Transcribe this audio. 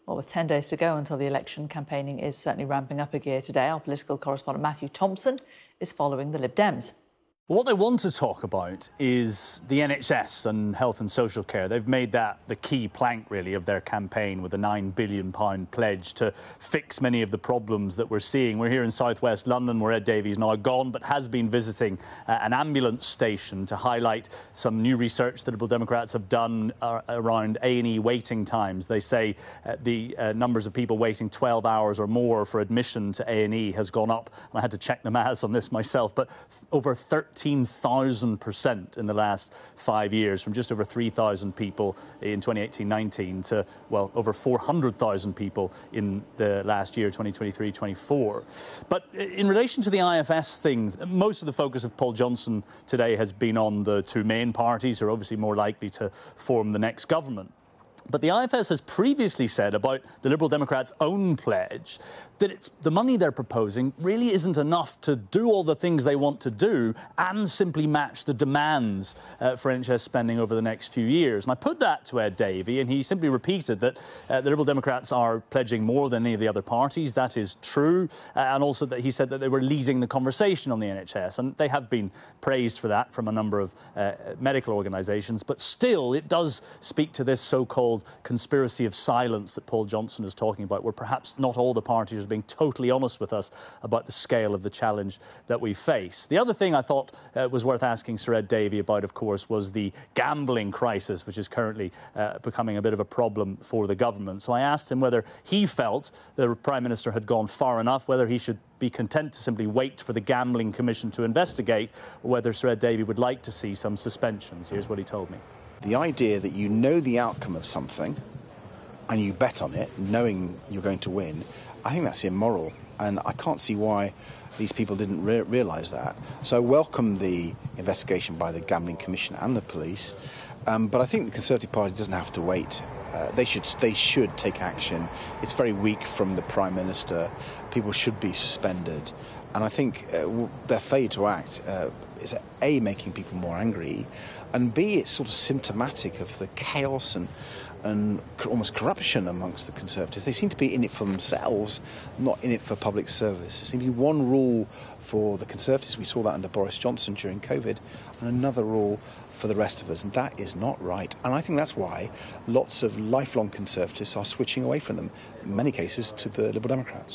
Well, with 10 days to go until the election, campaigning is certainly ramping up a gear today. Our political correspondent Matthew Thompson is following the Lib Dems. What they want to talk about is the NHS and health and social care. They've made that the key plank, really, of their campaign with a £9 billion pledge to fix many of the problems that we're seeing. We're here in southwest London, where Ed Davey is now gone, but has been visiting an ambulance station to highlight some new research that Liberal Democrats have done around A&E waiting times. They say the numbers of people waiting 12 hours or more for admission to A&E has gone up. And I had to check the maths on this myself, but over 13,000% in the last 5 years, from just over 3,000 people in 2018-19 to, well, over 400,000 people in the last year, 2023-24. But in relation to the IFS things, most of the focus of Paul Johnson today has been on the two main parties who are obviously more likely to form the next government. But the IFS has previously said about the Liberal Democrats' own pledge that the money they're proposing really isn't enough to do all the things they want to do and simply match the demands for NHS spending over the next few years. And I put that to Ed Davey, and he simply repeated that the Liberal Democrats are pledging more than any of the other parties. That is true. And also that he said that they were leading the conversation on the NHS. And they have been praised for that from a number of medical organisations. But still, it does speak to this so-called conspiracy of silence that Paul Johnson is talking about, where perhaps not all the parties are being totally honest with us about the scale of the challenge that we face. The other thing I thought was worth asking Sir Ed Davey about, of course, was the gambling crisis, which is currently becoming a bit of a problem for the government. So I asked him whether he felt the Prime Minister had gone far enough, whether he should be content to simply wait for the Gambling Commission to investigate, or whether Sir Ed Davey would like to see some suspensions. Here's what he told me. The idea that you know the outcome of something and you bet on it, knowing you're going to win, I think that's immoral. And I can't see why these people didn't realise that. So I welcome the investigation by the Gambling Commission and the police. But I think the Conservative Party doesn't have to wait. They should take action. It's very weak from the Prime Minister. People should be suspended. And I think their failure to act is A, making people more angry, and B, it's sort of symptomatic of the chaos and almost corruption amongst the Conservatives. They seem to be in it for themselves, not in it for public service. There seems to be one rule for the Conservatives. We saw that under Boris Johnson during COVID, and another rule for the rest of us, and that is not right. And I think that's why lots of lifelong Conservatives are switching away from them, in many cases to the Liberal Democrats.